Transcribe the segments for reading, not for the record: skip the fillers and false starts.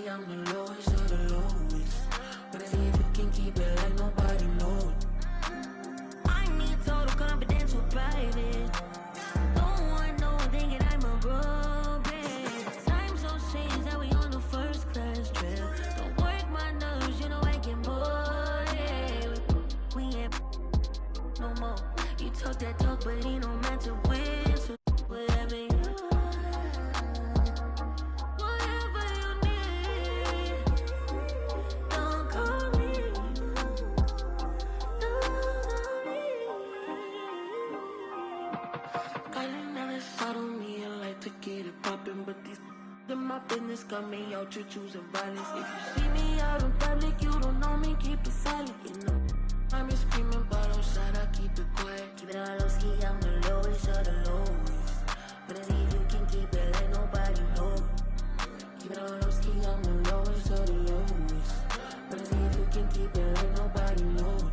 I'm the lowest of the lowest. But if you can keep it like nobody knows. I need total confidential private. Don't want no one thinking I'm a robot. Time so strange that we on the first class trip. Don't work my nerves, you know I get bored. We ain't no more. You talk that talk, but ain't no man to win. So whatever you but these in my business got me out here choosing violence. If you see me out in public, you don't know me, keep it silent. You know, I'm just screaming, but outside I keep it quiet. Keep it on low ski, I'm the lowest of the lowest. But if you can keep it like nobody knows. Keep it on low ski, I'm the lowest of the lowest. But if you can keep it like nobody knows.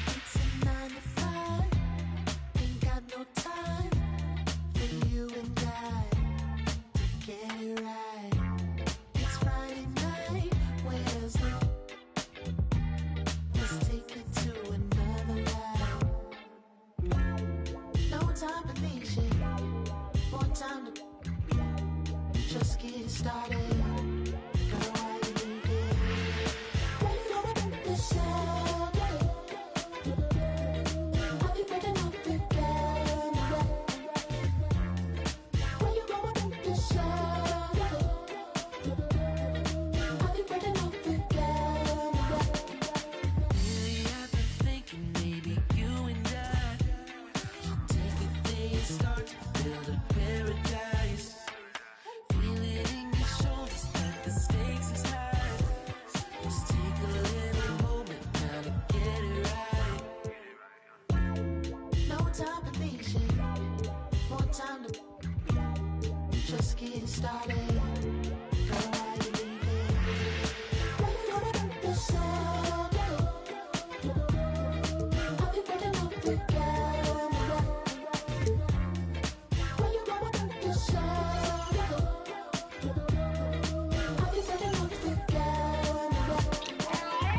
It's a 9 to 5, ain't got no time for you and I to get it right. It's Friday night, where's the? Let's take it to another life. No time for me, shit. More time to just get started. Just getting started. Girl, why you leaving? Why you gonna do this Saturday? I'll be breaking up the camera. Why you gonna do this Saturday? I'll be breaking up the camera.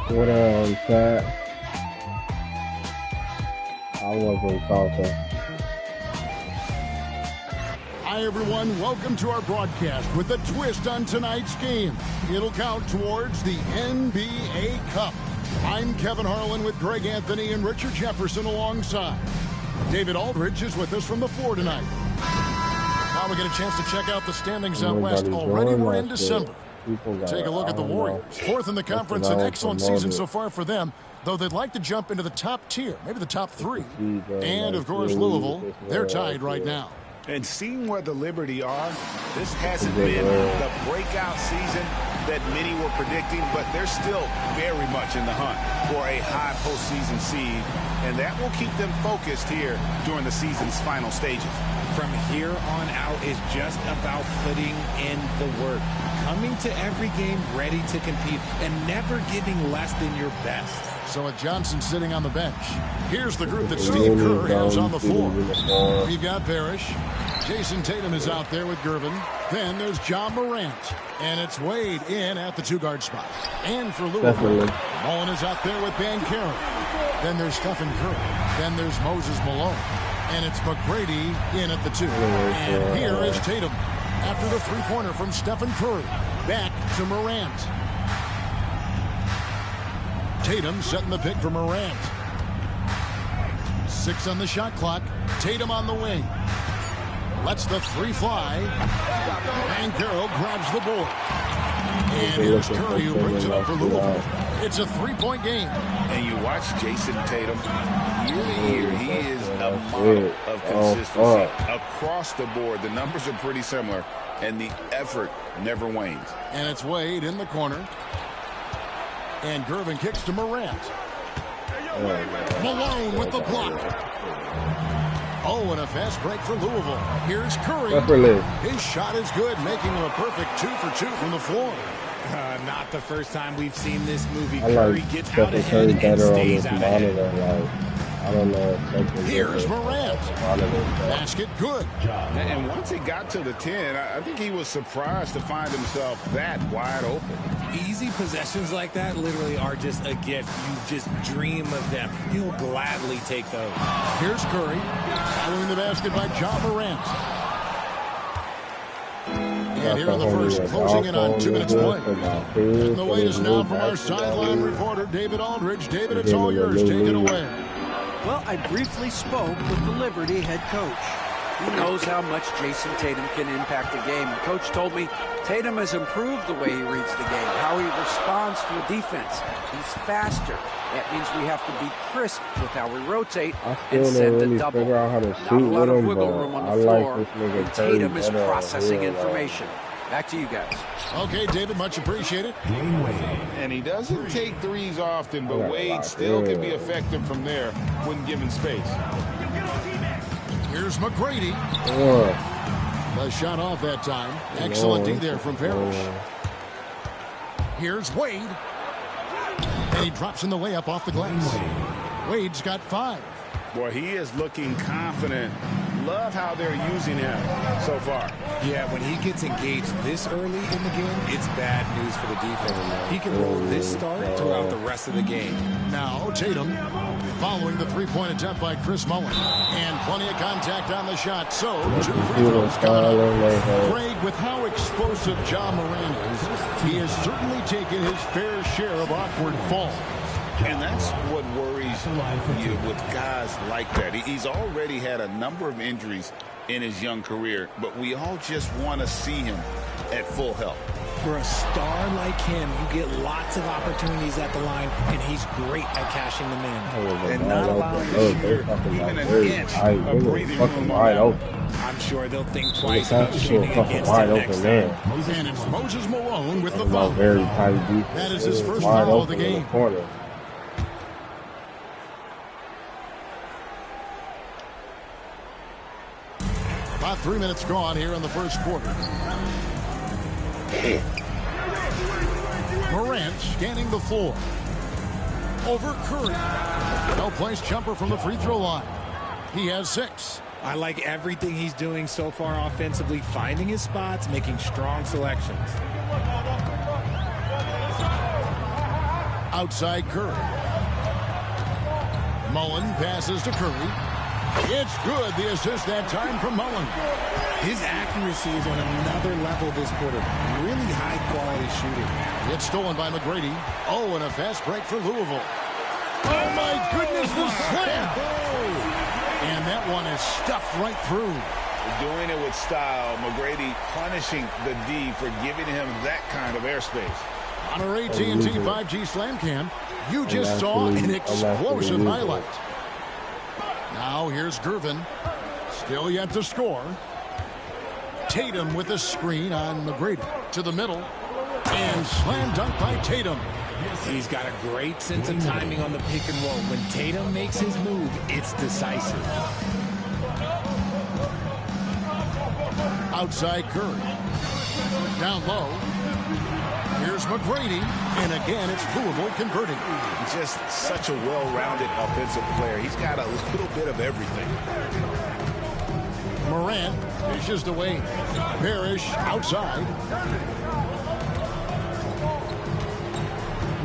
What chat? I wasn't talking. Hi everyone, welcome to our broadcast with a twist on tonight's game. It'll count towards the NBA Cup. I'm Kevin Harlan with Greg Anthony and Richard Jefferson alongside. David Aldridge is with us from the floor tonight. Now we get a chance to check out the standings out west. Already we're in December. Take a look at the Warriors. Fourth in the conference, an excellent season so far for them, though they'd like to jump into the top tier, maybe the top three. And of course Louisville, they're tied right now. And seeing where the Liberty are, this hasn't been the breakout season that many were predicting, but they're still very much in the hunt for a high postseason seed, and that will keep them focused here during the season's final stages. From here on out is just about putting in the work, coming to every game ready to compete, and never giving less than your best. So with Johnson sitting on the bench, here's the group that Steve Kerr has on the floor. We've got Parrish. Jason Tatum is out there with Gervin. Then there's John Morant. And it's Wade in at the two-guard spot. And for Louisville, Mullen is out there with Banchero. Then there's Stephen Curry. Then there's Moses Malone. And it's McGrady in at the two. And here is Tatum after the three-pointer from Stephen Curry. Back to Morant. Tatum setting the pick for Morant. 6 on the shot clock. Tatum on the wing. Lets the three fly. Banchero grabs the board. And here's Curry who brings it up for Louisville. It's a three-point game. And you watch Jason Tatum, year to year, he is a model of consistency. Across the board, the numbers are pretty similar, and the effort never wanes. And it's Wade in the corner. And Gervin kicks to Morant. Malone with the block. Oh, and a fast break for Louisville. Here's Curry. Definitely. His shot is good, making him a perfect 2 for 2 from the floor. Not the first time we've seen this movie. I Curry like gets out Stephen ahead Curry and better on stays this out monitor. ahead. Like, I don't know if something Here's different Morant. about the monitor. Basket good. And once he got to the 10, I think he was surprised to find himself that wide open. Easy possessions like that literally are just a gift. You just dream of them. He'll gladly take those. Here's Curry. Following the basket by Ja Morant. And here in the first, closing in on 2 minutes play. And the latest now from our sideline reporter, David Aldridge. David, it's all yours. Take it away. Well, I briefly spoke with the Liberty head coach. He knows how much Jason Tatum can impact a game. The coach told me Tatum has improved the way he reads the game, how he responds to a defense. He's faster. That means we have to be crisp with how we rotate and send the double. Not a lot of wiggle room on the floor. And Tatum is processing information. Back to you guys. Okay, David, much appreciated. And he doesn't take threes often, but Wade still can be effective from there when given space. Here's McGrady. The shot off that time. Excellent D there from Parrish. Here's Wade. And he drops in the layup off the glass. Wade's got 5. Boy, he is looking confident. Love how they're using him so far. Yeah, when he gets engaged this early in the game, it's bad news for the defense. He can roll this start throughout the rest of the game. Now Tatum following the three-point attempt by Chris Mullin. And plenty of contact on the shot. So 2 free throws coming up. Greg, with how explosive Ja Morant is, he has certainly taken his fair share of awkward falls. And that's what worries you with guys like that. He's already had a number of injuries in his young career, but we all just want to see him at full health. For a star like him, you get lots of opportunities at the line, and he's great at cashing them in. And not allowing the shooter even an inch of breathing room on that. I'm sure they'll think twice about shooting against him next time. And it's Moses Malone with the foul. foul. That is his first foul of the game. About 3 minutes gone here in the first quarter. Morant scanning the floor. Over Curry. No-place jumper from the free throw line. He has 6. I like everything he's doing so far offensively, finding his spots, making strong selections. Outside Curry. Mullen passes to Curry. It's good. The assist that time from Mullen. His accuracy is on another level this quarter. Really high-quality shooting. It's stolen by McGrady. Oh, and a fast break for Louisville. Oh, my goodness, the slam. And that one is stuffed right through. Doing it with style. McGrady punishing the D for giving him that kind of airspace. On our AT&T 5G Slam Cam, you just saw an explosive highlight. Now here's Gervin. Still yet to score. Tatum with a screen on McGrady to the middle. And slam dunk by Tatum. He's got a great sense of timing on the pick and roll. When Tatum makes his move, it's decisive. Outside Curry. Down low. Here's McGrady. And again, it's Louisville converting. Just such a well-rounded offensive player. He's got a little bit of everything. Morant dishes to Wade. Parrish outside.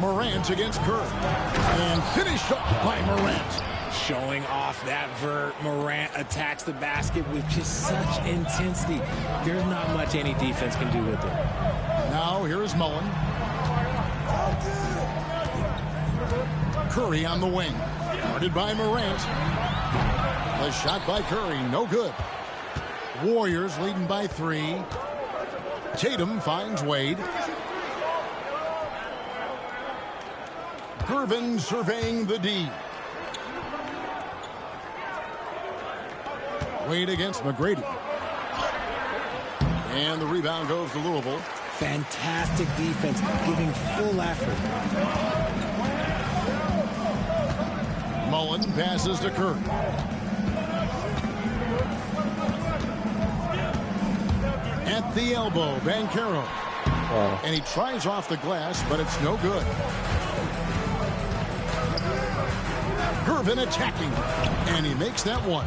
Morant against Curry. And finished off by Morant. Showing off that vert. Morant attacks the basket with just such intensity. There's not much any defense can do with it. Now here is Mullen. Curry on the wing. Guarded by Morant. The shot by Curry, no good. Warriors leading by 3. Tatum finds Wade. Gervin surveying the D. Wade against McGrady. And the rebound goes to Louisville. Fantastic defense, giving full effort. Mullen passes to Curry. At the elbow, Banchero. And he tries off the glass, but it's no good. Gervin attacking, and he makes that one.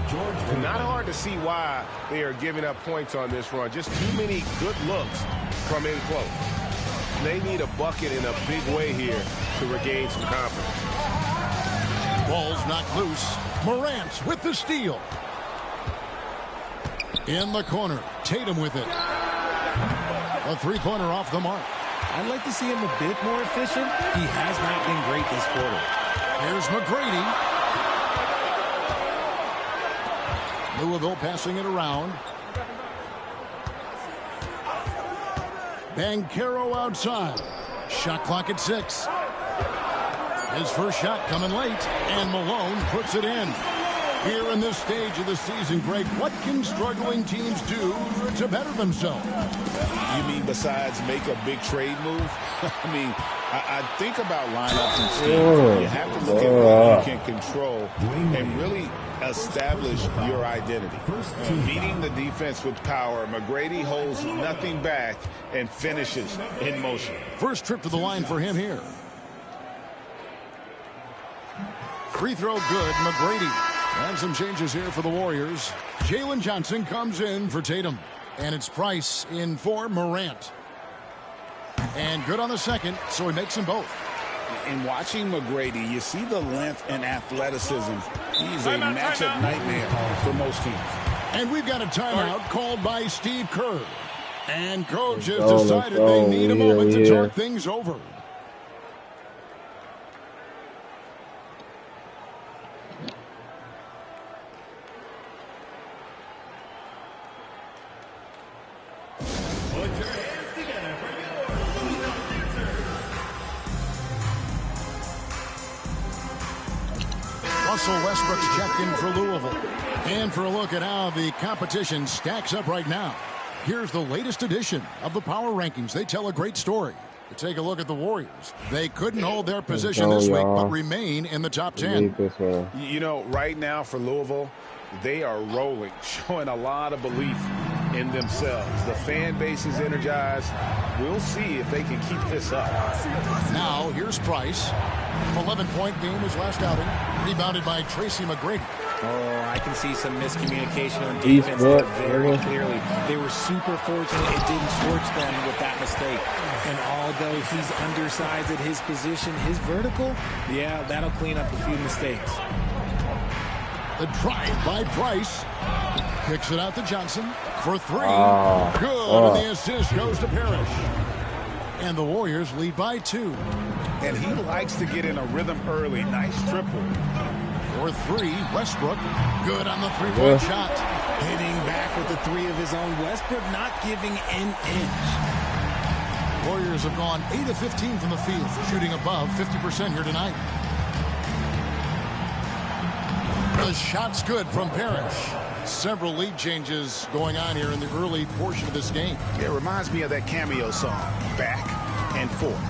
Not hard to see why they are giving up points on this run. Just too many good looks from in close. They need a bucket in a big way here to regain some confidence. Ball's knocked loose. Morant with the steal. In the corner, Tatum with it. A three-pointer off the mark. I'd like to see him a bit more efficient. He has not been great this quarter. Here's McGrady. Louisville passing it around. Banchero outside. Shot clock at 6. His first shot coming late, and Malone puts it in. Here in this stage of the season, Greg, what can struggling teams do to better themselves? You mean besides make a big trade move? I mean, I think about lineups and schemes. You have to look at what you can control and really establish your identity. Meeting the defense with power, McGrady holds nothing back and finishes in motion. First trip to the line for him here. Free throw good, McGrady. And some changes here for the Warriors. Jalen Johnson comes in for Tatum. And it's Price in for Morant. And good on the second, so he makes them both. In watching McGrady, you see the length and athleticism. He's a matchup nightmare for most teams. And we've got a timeout called by Steve Kerr. And coach has decided they need a moment to talk things over. Russell Westbrook's checked in for Louisville. And for a look at how the competition stacks up right now, here's the latest edition of the Power Rankings. They tell a great story. To take a look at the Warriors, they couldn't hold their position this week, but remain in the top 10. You know, right now for Louisville, they are rolling, showing a lot of belief in themselves. The fan base is energized. We'll see if they can keep this up. Now, here's Price. 11-point game his last outing. Rebounded by Tracy McGrady. Oh, I can see some miscommunication on defense there very clearly. They were super fortunate it didn't torch them with that mistake. And although he's undersized at his position, his vertical, yeah, that'll clean up a few mistakes. The drive by Price. Kicks it out to Johnson for 3. Good, and the assist goes to Parrish. And the Warriors lead by 2. And he likes to get in a rhythm early. Nice triple. For 3, Westbrook. Good on the three-point shot. Hitting back with the 3 of his own. Westbrook not giving an inch. Warriors have gone 8 of 15 from the field, shooting above 50% here tonight. The shot's good from Parrish. Several lead changes going on here in the early portion of this game. It reminds me of that cameo song, Back and Forth.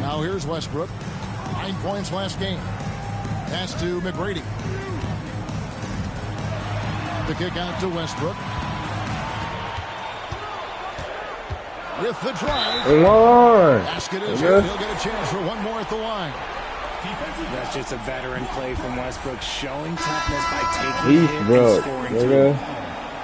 Now here's Westbrook. 9 points last game. Pass to McGrady. The kick out to Westbrook. With the drive. Basket is good. He'll get a chance for one more at the line. That's just a veteran play from Westbrook, showing toughness by taking it and scoring too.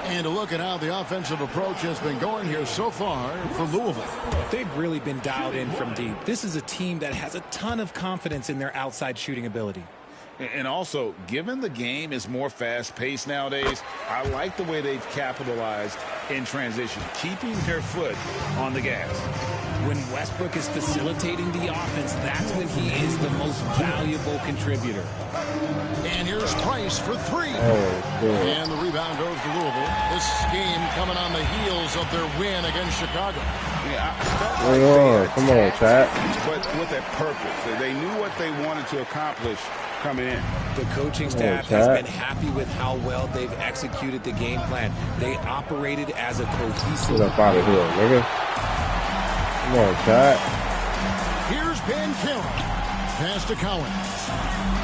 And a look at how the offensive approach has been going here so far for Louisville. They've really been dialed in from deep. This is a team that has a ton of confidence in their outside shooting ability. And also, given the game is more fast-paced nowadays, I like the way they've capitalized in transition, keeping their foot on the gas. When Westbrook is facilitating the offense, that's when he is the most valuable contributor. And here's Price for 3. And the rebound goes to Louisville. This game coming on the heels of their win against Chicago. Yeah, I felt like come on, chat. But with a purpose. They knew what they wanted to accomplish coming in. The coaching staff has been happy with how well they've executed the game plan. They operated as a cohesive. Get up out of here, nigga. Come on, chat. Here's Banchero. Pass to Collins.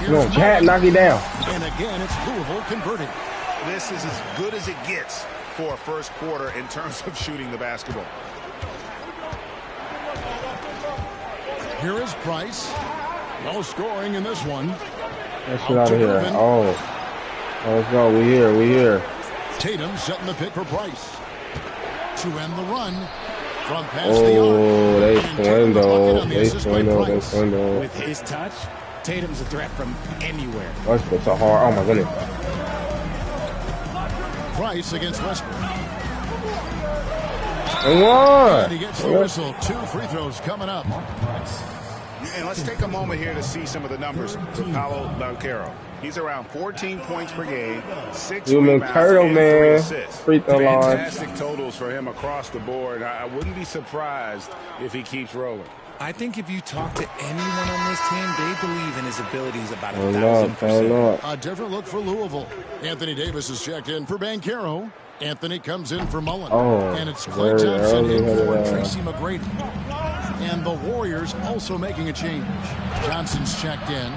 Come on, chat, knock it down. And again, it's Louisville converting. This is as good as it gets for a first quarter in terms of shooting the basketball. Here is Price. No scoring in this one. Let's get out of here. Oh, let's go. We here. Tatum setting the pick for Price. To end the run from past the arc. Oh, they swindle. With his touch, Tatum's a threat from anywhere. Westbrook's so hard. Oh, my goodness. Price against Westbrook. And he gets the whistle. 2 free throws coming up. And let's take a moment here to see some of the numbers for Paolo Banchero. He's around 14 points per game, 6 rebounds, and 3 assists. Fantastic totals for him across the board. I wouldn't be surprised if he keeps rolling. I think if you talk to anyone on this team, they believe in his abilities about 1,000%. A different look for Louisville. Anthony Davis is checked in for Banchero. Anthony comes in for Mullen. And it's Klay Thompson in for Tracy McGrady. And the Warriors also making a change. Johnson's checked in.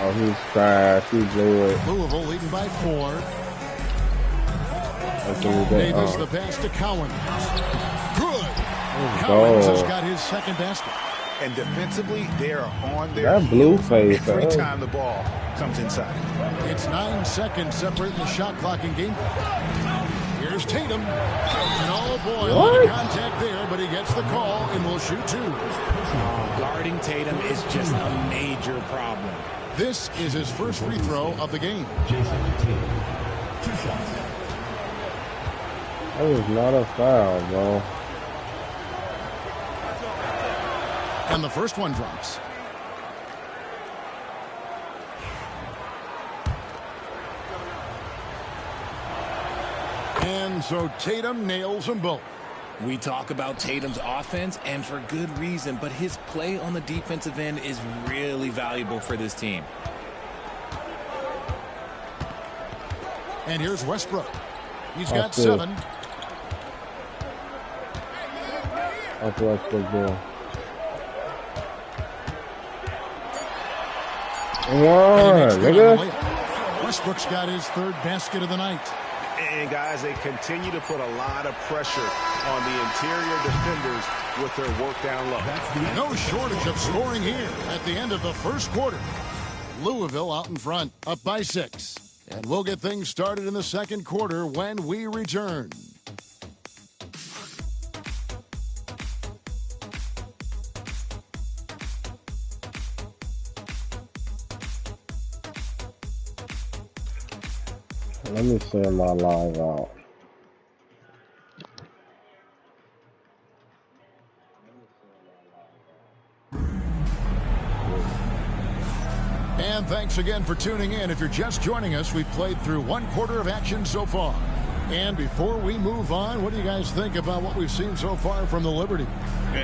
Oh, he's trash. He blew it. Louisville leading by 4. Davis the pass to Cowens. Good. Cowens has got his second basket. And defensively, they are on their face every time the ball comes inside. It's 9 seconds separating the shot clock and game. Here's Tatum. And oh boy, a lot of contact there, but he gets the call and will shoot 2. Guarding Tatum is just a major problem. This is his first free throw of the game. That was not a foul, bro. And the first one drops. And so Tatum nails them both. We talk about Tatum's offense, and for good reason, but his play on the defensive end is really valuable for this team. And here's Westbrook. He's got 7. That's Westbrook doing. Westbrook's got his 3rd basket of the night. And guys, they continue to put a lot of pressure on the interior defenders with their work down low. No shortage of scoring here at the end of the first quarter. Louisville out in front, up by 6. And we'll get things started in the second quarter when we return. Let me send my live out. And thanks again for tuning in. If you're just joining us, we've played through 1 quarter of action so far. And before we move on, what do you guys think about what we've seen so far from the Liberty?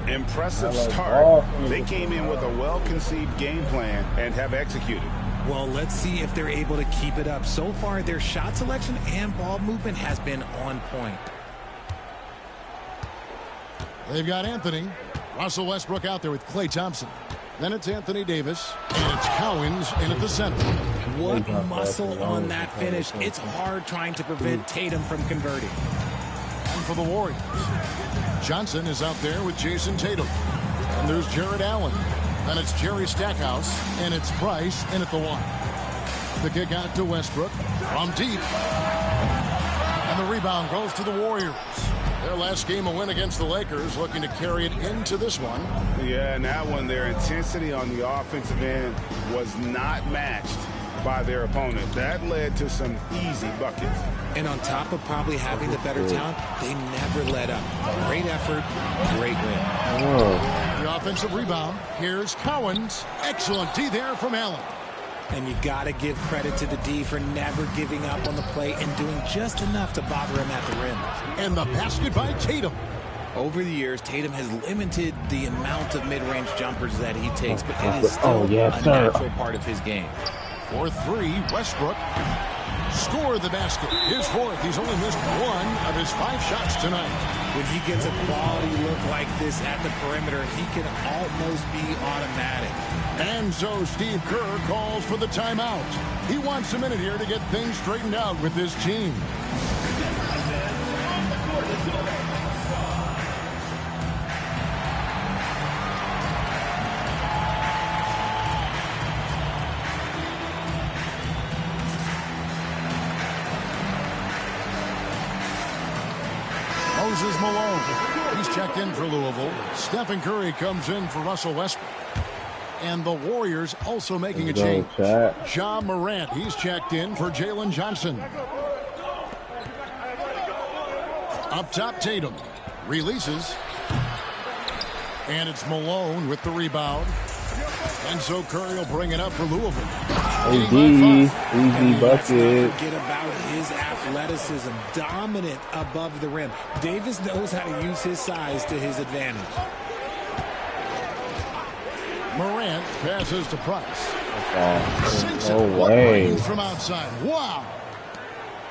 Impressive start. They came in with a well-conceived game plan and have executed. Well, let's see if they're able to keep it up. So far, their shot selection and ball movement has been on point. They've got Anthony. Russell Westbrook out there with Klay Thompson. Then it's Anthony Davis, and it's Cowens in at the center. What muscle on that finish. It's hard trying to prevent Tatum from converting. And for the Warriors, Johnson is out there with Jason Tatum. And there's Jared Allen. Then it's Jerry Stackhouse, and it's Price in at the 1. The kick out to Westbrook from deep. And the rebound goes to the Warriors. Their last game a win against the Lakers, looking to carry it into this one. Yeah, and that one, their intensity on the offensive end was not matched by their opponent. That led to some easy buckets. And on top of probably having the better talent, they never let up. Great effort, great win. The offensive rebound. Here's Cowens. Excellent D there from Allen. And you got to give credit to the D for never giving up on the play and doing just enough to bother him at the rim. And the basket by Tatum. Over the years, Tatum has limited the amount of mid-range jumpers that he takes, but it is still a natural part of his game. For 3, Westbrook scored the basket. His 4th. He's only missed 1 of his 5 shots tonight. When he gets a quality look like this at the perimeter, he can almost be automatic. And so Steve Kerr calls for the timeout. He wants a minute here to get things straightened out with his team. Moses Malone, he's checked in for Louisville. Stephen Curry comes in for Russell Westbrook. And the Warriors also making a change. Ja Morant, he's checked in for Jalen Johnson. Up top, Tatum releases. And it's Malone with the rebound. And so Curry will bring it up for Louisville. Easy bucket. Forget about his athleticism, dominant above the rim. Davis knows how to use his size to his advantage. Morant passes to Price. Sinks No it. What way. range from outside. Wow.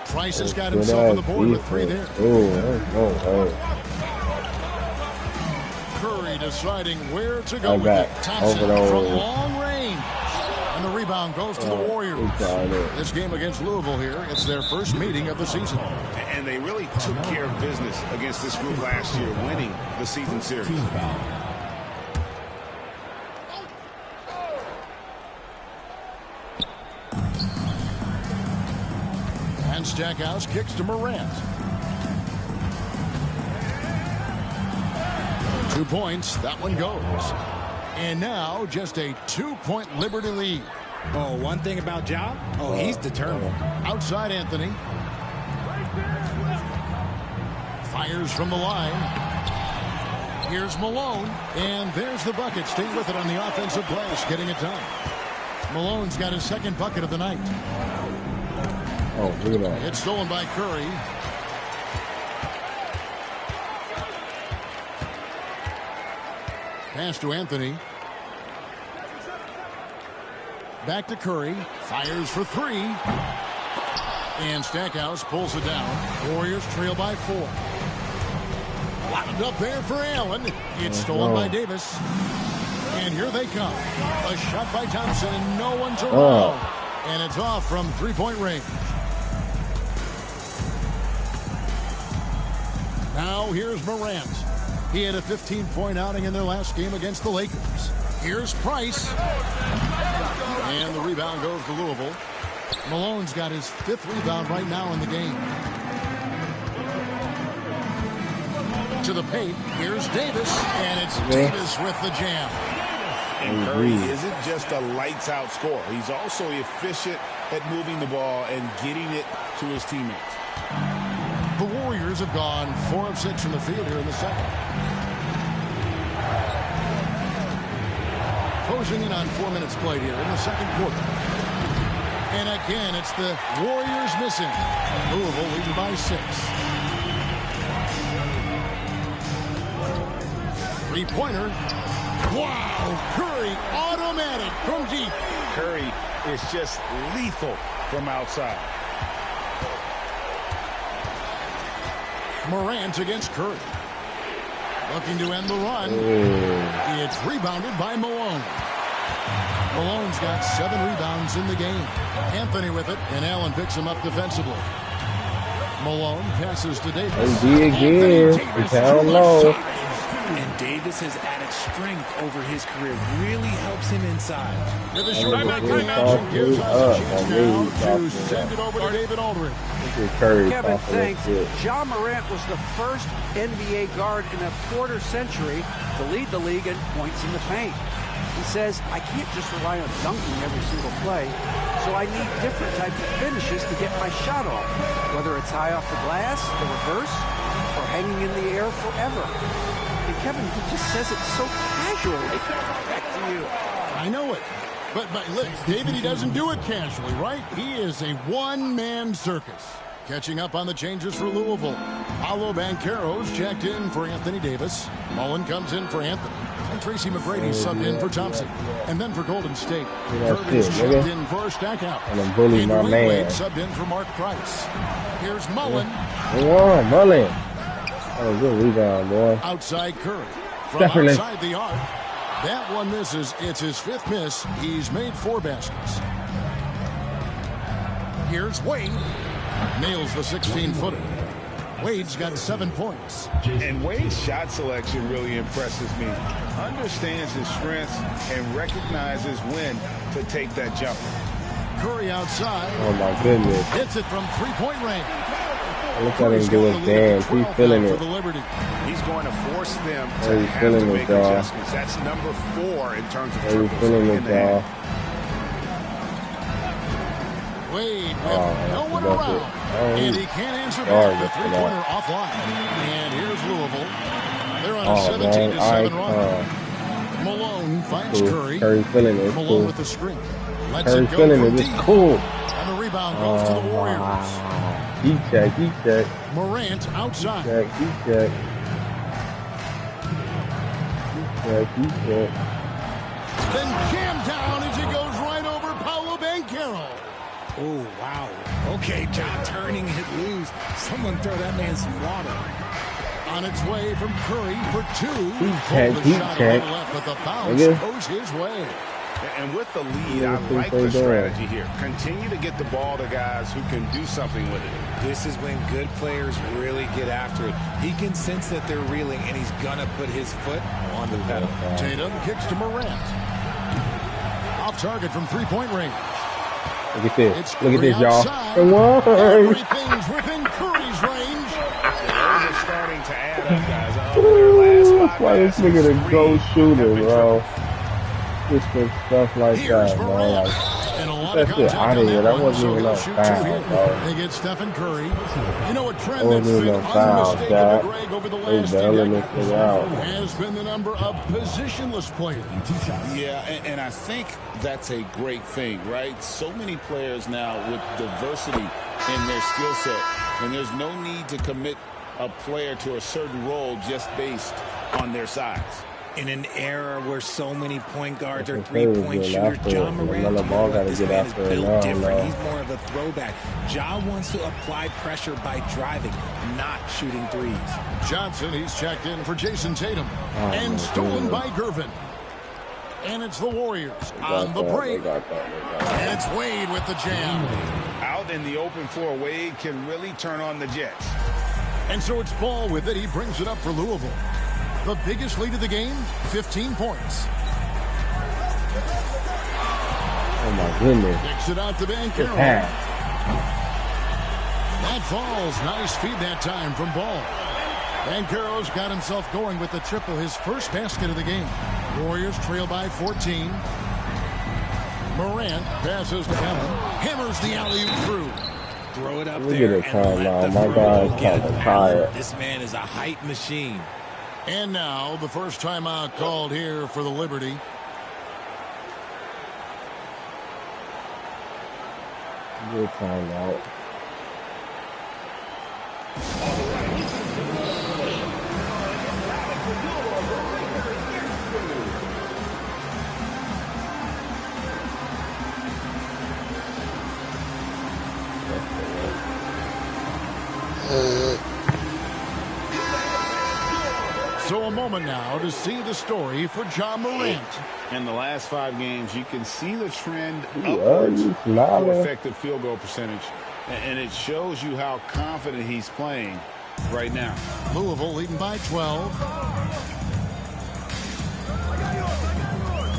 Price has got himself on the board with 3 there. Curry deciding where to go with it. Thompson from long range. And the rebound goes to the Warriors. This game against Louisville here, it's their first meeting of the season. And they really took care of business against this group last year, winning the season series. And Stackhouse kicks to Morant. 2 points. That one goes. And now just a 2-point Liberty lead. Oh, one thing about Ja, he's determined. Outside Anthony. Fires from the line. Here's Malone. And there's the bucket. Stay with it on the offensive glass, getting it done. Malone's got his second bucket of the night. Oh, look at that. It's stolen by Curry. Pass to Anthony. Back to Curry. Fires for 3. And Stackhouse pulls it down. Warriors trail by 4. Lined up there for Allen. It's stolen by Davis. And here they come. A shot by Thompson, and no one's around. And it's off from 3-point range. Now here's Morant. He had a 15-point outing in their last game against the Lakers. Here's Price. And the rebound goes to Louisville. Malone's got his 5th rebound right now in the game. To the paint. Here's Davis. And it's Davis with the jam. And Curry isn't just a lights-out scorer. He's also efficient at moving the ball and getting it to his teammates. The Warriors have gone 4 of 6 from the field here in the second. Closing in on 4 minutes played here in the second quarter. And again, it's the Warriors missing. Louisville leading by 6. 3-pointer. Wow! Curry automatic from deep. Curry is just lethal from outside. Morant against Curry. Looking to end the run. It's rebounded by Malone. Malone's got 7 rebounds in the game. Anthony with it, and Allen picks him up defensively. Malone passes to Davis. It's down low. And Davis has added strength over his career. Really helps him inside. With a short timeout, gives us a chance now to send it over to David Aldridge. Kevin, thanks. Ja Morant was the first NBA guard in a quarter-century to lead the league in points in the paint. He says, I can't just rely on dunking every single play, so I need different types of finishes to get my shot off, whether it's high off the glass, the reverse, or hanging in the air forever. And Kevin, he just says it so casually. Back to you. I know it. But look, David, he doesn't do it casually, right? He is a one-man circus. Catching up on the changes for Louisville. Paolo Banchero's checked in for Anthony Davis. Mullen comes in for Anthony. And Tracy McGrady subbed in for Thompson. And then for Golden State, Curry's checked in for Stackhouse. And bully my man. Wade subbed in for Mark Price. Here's Mullen. Mullen. Oh, good rebound, boy. Outside Curry. From outside the arc. That one misses. It's his 5th miss. He's made 4 baskets. Here's Wade. Nails the 16-footer. Wade's got 7 points. And Wade's shot selection really impresses me. Understands his strengths and recognizes when to take that jumper. Curry outside. Oh my goodness. Hits it from three-point range. Look at him do his dance. He's feeling it. He's going to force them to have to make adjustments. That's number 4 in terms of triples in the hand. Wade with no one around. And he can't answer back. The three-pointer offline. And here's Louisville. They're on a 17-7 run. Malone finds Curry. Curry feeling it. Malone with the screen. Curry feeling it. It's cool. And the rebound goes to the Warriors. He check. Morant outside. He check. Then jammed down as he goes right over Paolo Banchero. Oh, wow. Okay, John turning it loose. Someone throw that man some water. On its way from Curry for 2. He check. But the bounce goes his way. And with the lead, I like the strategy here. Continue to get the ball to guys who can do something with it. This is when good players really get after it. He can sense that they're reeling, and he's going to put his foot on the pedal. Tatum kicks to Morant. Off target from three-point range. Look at this. Look at this, y'all. Everything's within Curry's range. Those are starting to add up, guys. That's why this nigga the go shooter, bro. Just for stuff like that, bro. Like, that shit out of here. That wasn't even no foul, bro. They get Stephen Curry. You know, a trend That wasn't even no foul, Jack. over the They last bailing this thing out. has been the number of positionless players. Yeah, and I think that's a great thing, right? So many players now with diversity in their skill set, and there's no need to commit a player to a certain role just based on their size. In an era where so many point guards are three-point shooters, Ja Morant, this man is built different. He's more of a throwback. Ja wants to apply pressure by driving, not shooting threes. Johnson, he's checked in for Jason Tatum. And stolen by Gervin. And it's the Warriors on the break. And it's Wade with the jam. Out in the open floor, Wade can really turn on the Jets. And so it's Ball with it. He brings it up for Louisville. The biggest lead of the game, 15 points. Oh my goodness. Kicks it out to Banchero. That falls. Nice feed that time from Ball. Banchero's got himself going with the triple, his first basket of the game. Warriors trail by 14. Morant passes to Allen. Hammers the alley-oop through. Throw it up Look there at the time now. and My let the guy's flow get kinda tired. This man is a hype machine. And now the first timeout called here for the Liberty. Good timeout. So a moment now to see the story for Ja Morant. In the last 5 games, you can see the trend upwards for effective field goal percentage. And it shows you how confident he's playing right now. Louisville leading by 12.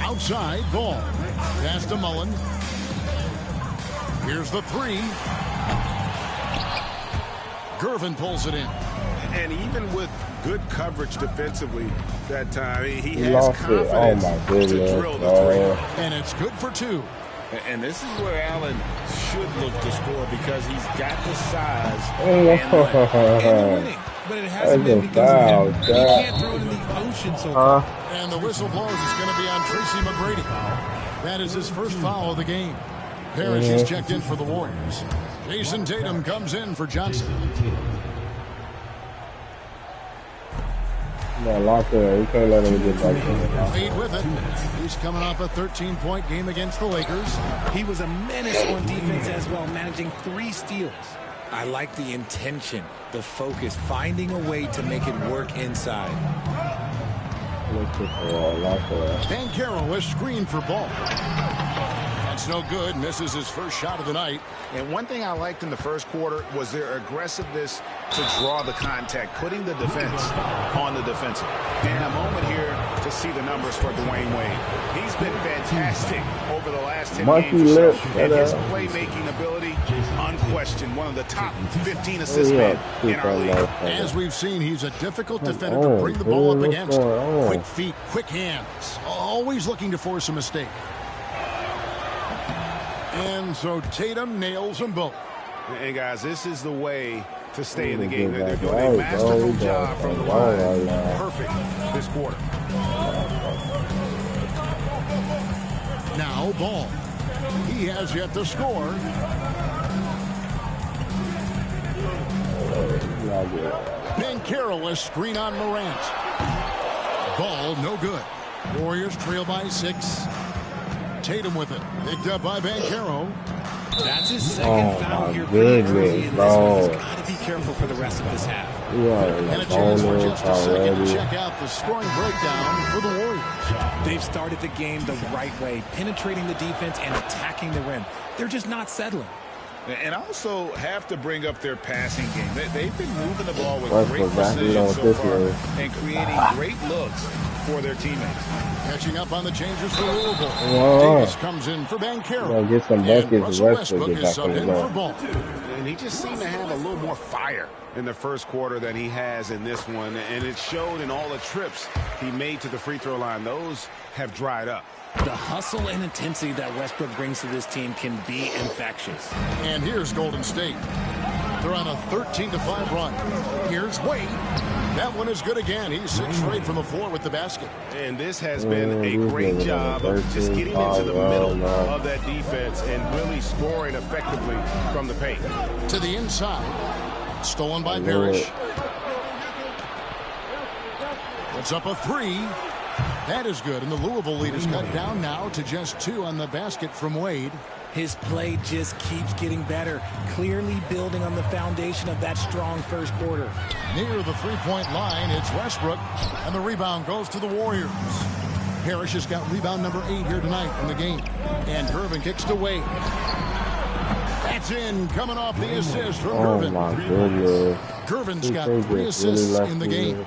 Outside, Ball. Pass to Mullen. Here's the three. Gervin pulls it in. And even with good coverage defensively that time, he has lost confidence it. Oh my goodness, to drill the three. And it's good for 2. And this is where Allen should look to score because he's got the size And the winning. But it hasn't been because of him. He can't throw it in the ocean so far. And the whistle blows. It's going to be on Tracy McGrady. That is his first foul of the game. Parrish is checked in for the Warriors. Jason Tatum comes in for Johnson. Yeah, lock there. You can't let him get back in. Wade with it. He's coming off a 13-point game against the Lakers. He was a menace on defense as well, managing 3 steals. I like the intention, the focus, finding a way to make it work inside. Banchero is screened for Ball. That's no good. Misses his first shot of the night. And one thing I liked in the first quarter was their aggressiveness to draw the contact, putting the defense on the defensive. And a moment here to see the numbers for Dwayne Wade. He's been fantastic over the last 10 games or so. And his playmaking ability, unquestioned, one of the top 15 assist men in our league. As we've seen, he's a difficult defender to bring the ball up against. Quick feet, quick hands, always looking to force a mistake. And so Tatum nails them both. And guys, this is the way to stay in the game. They're doing a masterful job from the line. Perfect this quarter. Now Ball. He has yet to score. Banchero, a screen on Morant. Ball no good. Warriors trail by 6. Tatum with it. Picked up by Banchero. That's his second foul here pretty early in this one. He's got to be careful for the rest of this half. And a chance for just a second to check out the scoring breakdown for the Warriors. They've started the game the right way, penetrating the defense and attacking the rim. They're just not settling. And also have to bring up their passing game. They've been moving the ball with great precision so far and creating great looks for their teammates. Catching up on the changes for Louisville. Davis comes in for Banchero. Get some buckets. Westbrook is subbed in for Ball. And he just seemed to have a little more fire in the first quarter than he has in this one. And it showed in all the trips he made to the free throw line. Those have dried up. The hustle and intensity that Westbrook brings to this team can be infectious. And here's Golden State. They're on a 13-5 run. Here's Wade. That one is good again. He's 6 straight from the floor with the basket. And this has been a great job of just getting into the middle of that defense and really scoring effectively from the paint. To the inside. Stolen by Parrish. Puts up a 3. That is good, and the Louisville lead is cut down now to just 2 on the basket from Wade. His play just keeps getting better, clearly building on the foundation of that strong first quarter. Near the three-point line, it's Westbrook, and the rebound goes to the Warriors. Parrish has got rebound number 8 here tonight in the game, and Gervin kicks to Wade. That's in, coming off the assist from Gervin. Oh, my goodness. Gervin's got 3 assists in the game.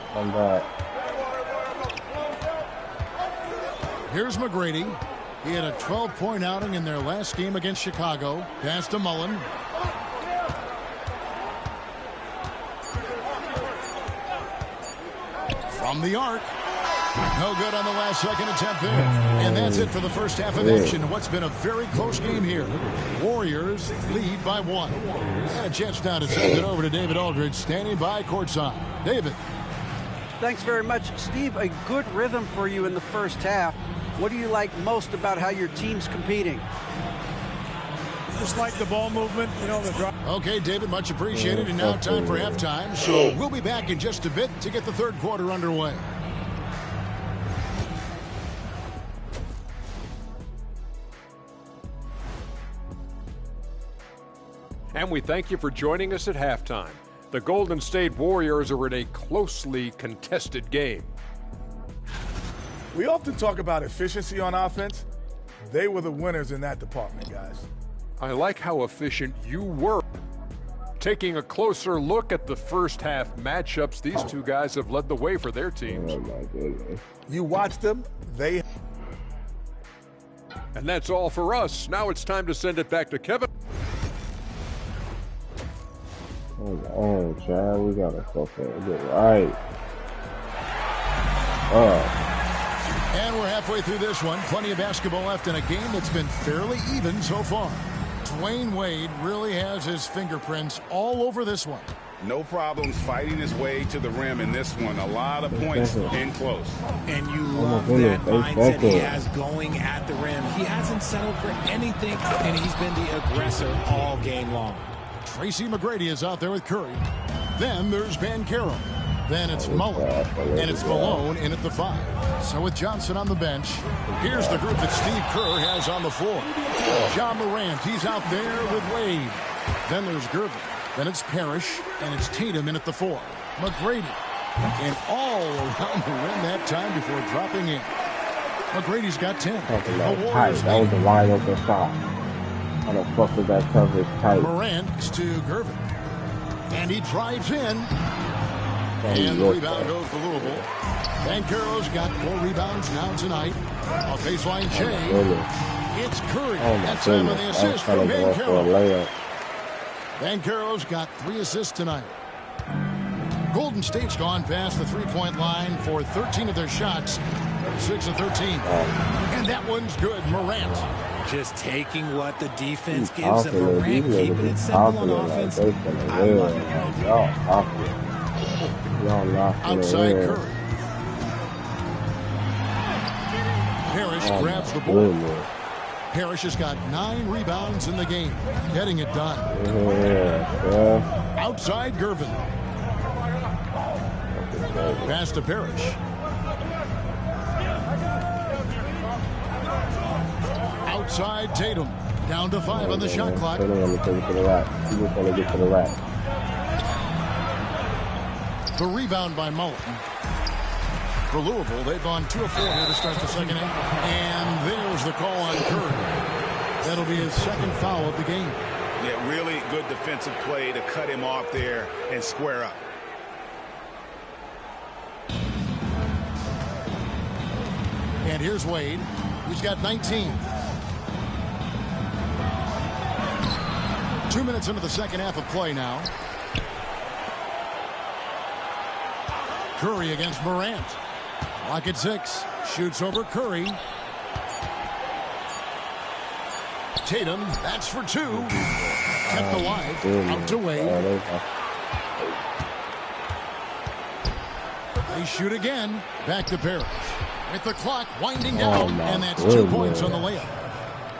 Here's McGrady. He had a 12-point outing in their last game against Chicago. Pass to Mullen. From the arc. No good on the last second attempt there. And that's it for the first half of action. What's been a very close game here. Warriors lead by 1. And a chance now to send it over to David Aldridge, standing by courtside. David. Thanks very much, Steve. A good rhythm for you in the first half. What do you like most about how your team's competing? Just like the ball movement, you know, the drive. Okay, David, much appreciated. And now time for halftime. So we'll be back in just a bit to get the third quarter underway. And we thank you for joining us at halftime. The Golden State Warriors are in a closely contested game. We often talk about efficiency on offense. They were the winners in that department, guys. I like how efficient you were. Taking a closer look at the first half matchups, these two guys have led the way for their teams. Oh, my goodness. You watch them, they... And that's all for us. Now it's time to send it back to Kevin. Hold on, child. We gotta fucking get right. And we're halfway through this one. Plenty of basketball left in a game that's been fairly even so far. Dwayne Wade really has his fingerprints all over this one. No problems fighting his way to the rim in this one. A lot of points in close. And you love that mindset he has going at the rim. He hasn't settled for anything, and he's been the aggressor all game long. Tracy McGrady is out there with Curry. Then there's Banchero. Then it's Mullen. And it's Malone in at the 5. So with Johnson on the bench, here's the group that Steve Kerr has on the floor. John Morant, he's out there with Wade. Then there's Gervin. Then it's Parrish, and it's Tatum in at the 4. McGrady. And all around the rim that time before dropping in. McGrady's got 10. Talking The about tight. Warriors That was lead. a wide open shot. How the fuck was that coverage tight? Morant to Gervin. And he drives in. And the rebound goes to Louisville. Banchero's got 4 rebounds now tonight. A baseline Shea. It's Curry. That's him on the assist from Banchero. Banchero's got 3 assists tonight. Golden State's gone past the three-point line for 13 of their shots. 6 of 13. And that one's good. Morant. Just taking what the defense gives him. Morant keeping it simple on offense. I love it. Outside Curry. Parrish grabs the ball. Parrish has got 9 rebounds in the game. Getting it done. Outside Gervin. Pass to Parrish. Outside Tatum. Down to 5 on the shot clock. He just want to get to the rack. The rebound by Mullen. For Louisville, they've gone 2 of 4 here to start the second half. And there's the call on Curry. That'll be his second foul of the game. Yeah, really good defensive play to cut him off there and square up. And here's Wade. He's got 19. 2 minutes into the second half of play now. Curry against Morant. Clock at 6. Shoots over Curry. Tatum, that's for 2. Kept alive. Out to Wade. They shoot again. Back to Parrish. With the clock winding down. And that's 2 points on the layup.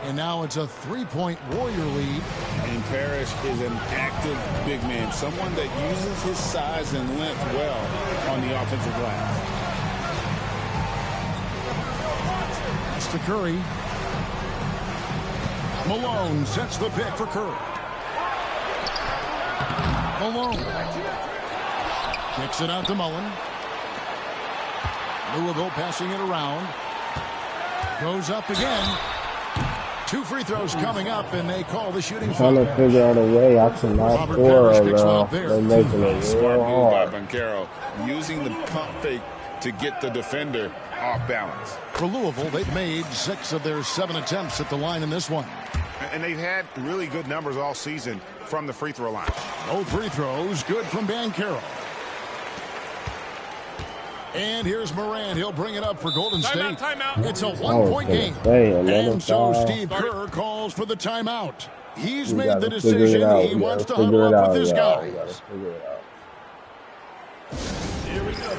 And now it's a 3-point Warrior lead. And Parrish is an active big man. Someone that uses his size and length well on the offensive glass. That's to Curry. Malone sets the pick for Curry. Malone. Kicks it out to Mullen. Louisville passing it around. Goes up again. 2 free throws coming up, and they call the shooting foul. Trying to figure out a way I cannot score, though. They're making it Smart real move by hard. Banchero, using the pump fake to get the defender off balance. For Louisville, they've made 6 of their 7 attempts at the line in this one. And they've had really good numbers all season from the free throw line. No free throws. Good from Banchero. And here's Morant. He'll bring it up for Golden State. Timeout. It's a 1-point game. And so Steve Kerr calls for the timeout. He's made the decision. He wants to huddle up with his guys. Here we go.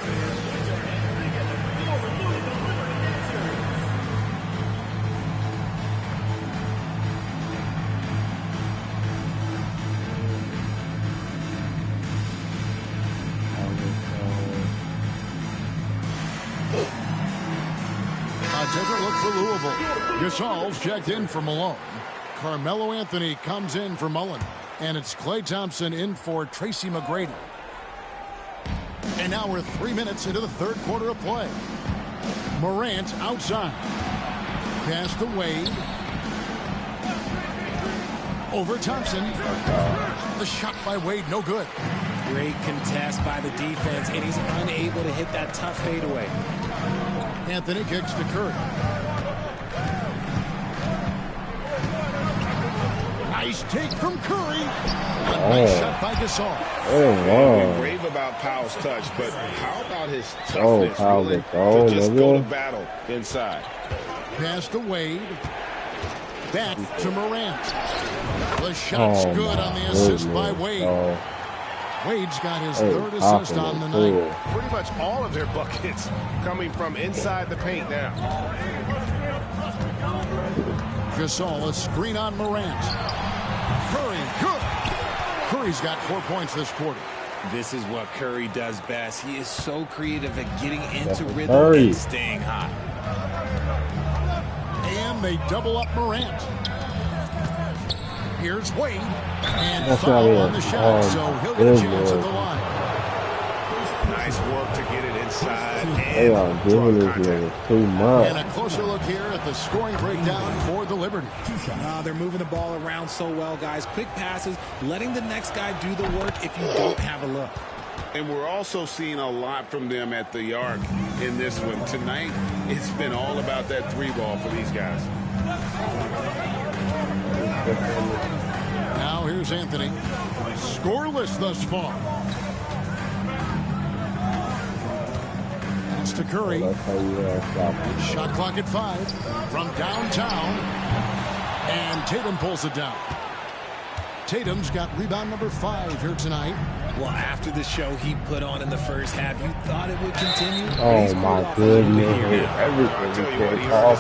A different look for Louisville. Gasol's checked in for Malone. Carmelo Anthony comes in for Mullen. And it's Klay Thompson in for Tracy McGrady. And now we're 3 minutes into the third quarter of play. Morant outside. Pass to Wade. Over Thompson. The shot by Wade, no good. Great contest by the defense, and he's unable to hit that tough fadeaway. Anthony kicks to Curry. Nice take from Curry. A nice shot by Gasol. We rave about Powell's touch, but how about his toughness to just go to battle inside? Pass to Wade. Back to Morant. The shot's good on the assist by Wade. Wade's got his 3rd assist on the night. Pretty much all of their buckets coming from inside the paint now. Gasol, a screen on Morant. Curry, good. Curry's got 4 points this quarter. This is what Curry does best. He is so creative at getting into rhythm and staying hot. And they double up Morant. Here's Wade. And foul on the shot, so he'll get a chance at the line. Nice work to get it inside. They are giving this nigga too much. And a closer look here at the scoring breakdown for the Liberty. They're moving the ball around so well, guys. Quick passes, letting the next guy do the work if you don't have a look. And we're also seeing a lot from them at the arc in this one. Tonight, it's been all about that 3-ball for these guys. Now here's Anthony. Scoreless thus far. Pass to Curry. Shot clock at 5 from downtown. And Tatum pulls it down. Tatum's got rebound number 5 here tonight. Well, after the show he put on in the first half, you thought it would continue? Oh, my goodness. Everything he did off.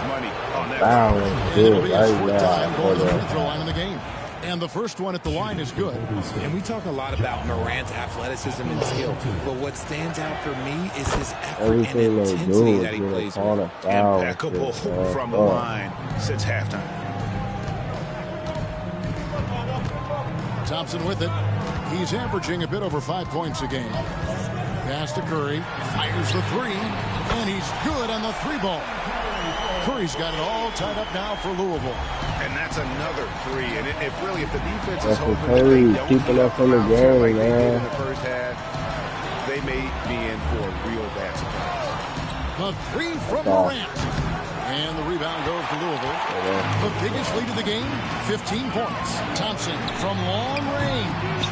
Down was good right now. For the free throw line in the game. And the first one at the line is good. And we talk a lot about Morant's athleticism and skill, but what stands out for me is his effort and intensity that he plays with. Impeccable from the line since halftime. Thompson with it. He's averaging a bit over 5 points a game. Pass to Curry. Fires the 3. And he's good on the 3-ball. Curry's got it all tied up now for Louisville. And that's another 3. And if the defense is hoping Curry keeping up from the game, like man. they did in the first half, they may be in for a real bad surprise. The 3 from Morant. And the rebound goes to Louisville. The biggest lead of the game, 15 points. Thompson from long range.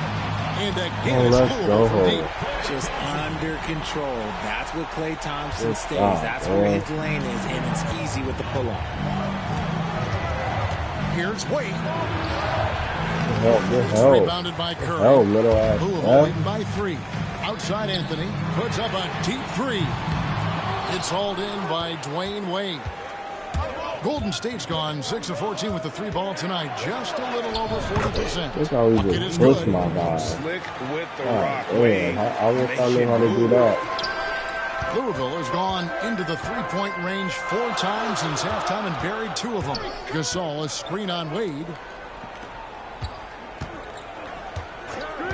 And again, it's Louisville from deep. Just under control. That's what Klay Thompson stays. That's where his lane is, and it's easy with the pull-up. Here's Wade. Rebounded by Curry. Louisville leading by 3. Outside Anthony puts up a deep 3. It's hauled in by Dwayne Wade. Golden State's gone 6 of 14 with the 3-ball tonight. Just a little over 40%. Look how he just pushed my guy. Slick with the rock. I wish I knew how to do that. Louisville has gone into the 3-point range 4 times since halftime and buried 2 of them. Gasol, a screen on Wade.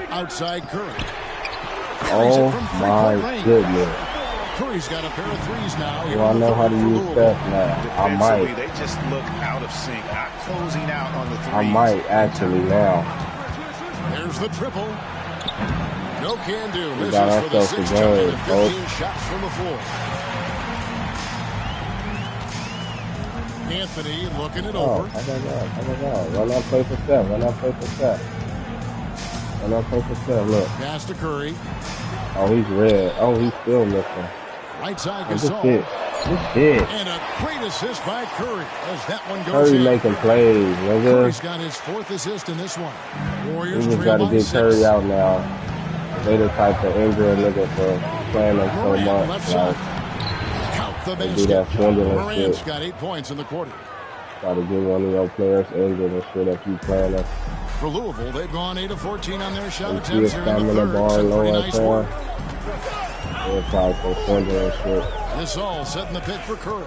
Outside Curry. Oh my goodness. Curry's got a pair of 3s now. Do I know how to use that now? I might. They just look out of sync, not closing out on the 3s. I might actually now. There's the triple. No can do. We Misses got for the ourselves 6th a time game, and 15 shots from the floor. Anthony looking it over. How about that? Run out, play for set. Look. Pass to Curry. Oh, he's red. Oh, he's still missing. Right side Gasol. Gasol. This And a great assist by Curry as that one goes Curry in. making plays, nigga. Curry's got his 4th assist in this one. Warriors We just trail got to by get 6. Curry out now. They the type of injured nigga for playing them so Morant, much. left Like, side. Count the they do basket. that swindling Morant's shit. got 8 points in the quarter. Try to get one of your players injured and shit if you playing them. For Louisville, they've gone 8 of 14 on their shot You see a attempts here in the stamina third. bar Some low pretty at nice work. They're probably for swindling and shit. Gasol setting the pick for Curry.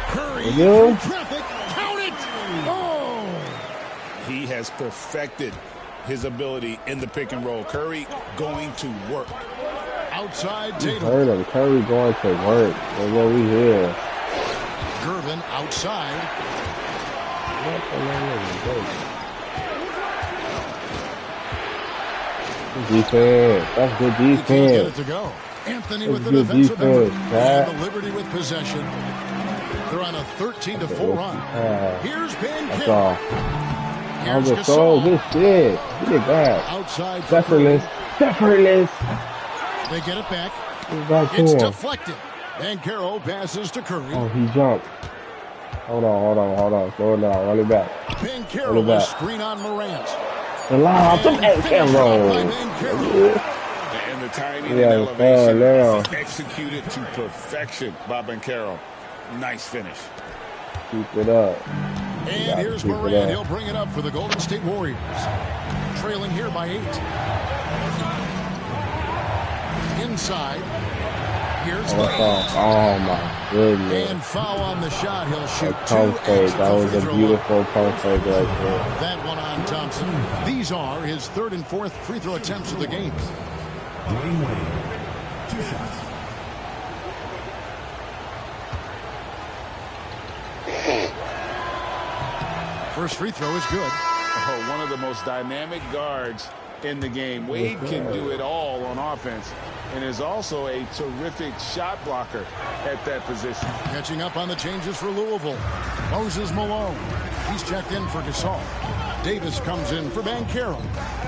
Curry You? through traffic. Count it! Oh! He has perfected his ability in the pick and roll. Curry going to work. Outside You Tatum. heard him. Curry going to work. That's what we hear. Gervin outside. Defense. That's good He can't get it defense. to go. Anthony That's with the good defensive effort. defense, Pat. And the Liberty with possession. They're on a 13-4 run. Here's Ben That's Kidd. all. Here's Good Gasol. shit. Get it back. Outside for Curry. Effortless. They get it back. Back It's in. deflected. And Carroll passes to Curry. Oh, he jumped. Hold on. Slow it down. Run it back. Ben Carroll, a screen on Morant. The lob. And finished off by Ben Carroll. And the timing Yeah, and elevation now. is executed to perfection by Banchero. Nice finish. Keep it up. And here's keep it Morant. up. He'll bring it up for the Golden State Warriors. Trailing here by 8. Inside. Here's Wade. Oh my goodness. And foul on the shot. He'll shoot A 2 pump fake. extra That was free a throw beautiful pump fake right there. That one on Thompson. These are his 3rd and 4th free throw attempts of the game. Dwayne Wade, 2 shots. First free throw is good. Oh, one of the most dynamic guards in the game. Wade can do it all on offense and is also a terrific shot blocker at that position. Catching up on the changes for Louisville. Moses Malone. He's checked in for Gasol. Davis comes in for Banchero.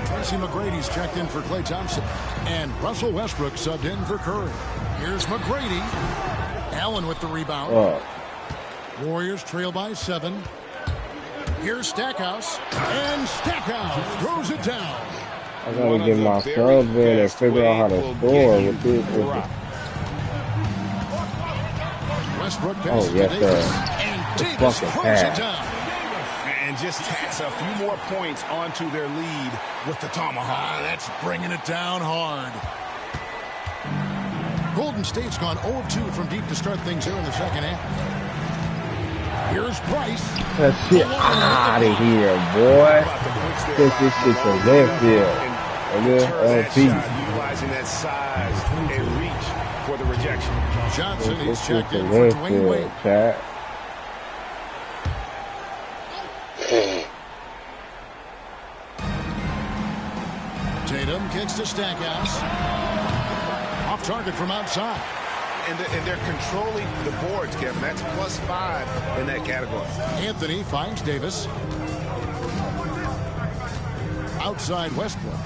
Tracy McGrady's checked in for Klay Thompson. And Russell Westbrook subbed in for Curry. Here's McGrady. Allen with the rebound. Warriors trail by 7. Here's Stackhouse. And Stackhouse throws it down. I gotta get my subs in and figure out how to score with this. Westbrook passes Oh, yes, to Davis. sir. And The Davis fucking throws it pass. down. And just tacks a few more points onto their lead with the tomahawk. That's bringing it down hard. Golden State's gone 0 of 2 from deep to start things here in the second half. Here's Price. That shit out of here, boy. Get this shit to left field. And then LP. Utilizing that size and reach for the rejection. Johnson This is shit checked to in for left Dwayne field, Wade. chat. Tatum kicks to Stackhouse. Off target from outside. And they're controlling the boards, Kevin. That's +5 in that category. Anthony finds Davis. Outside Westbrook.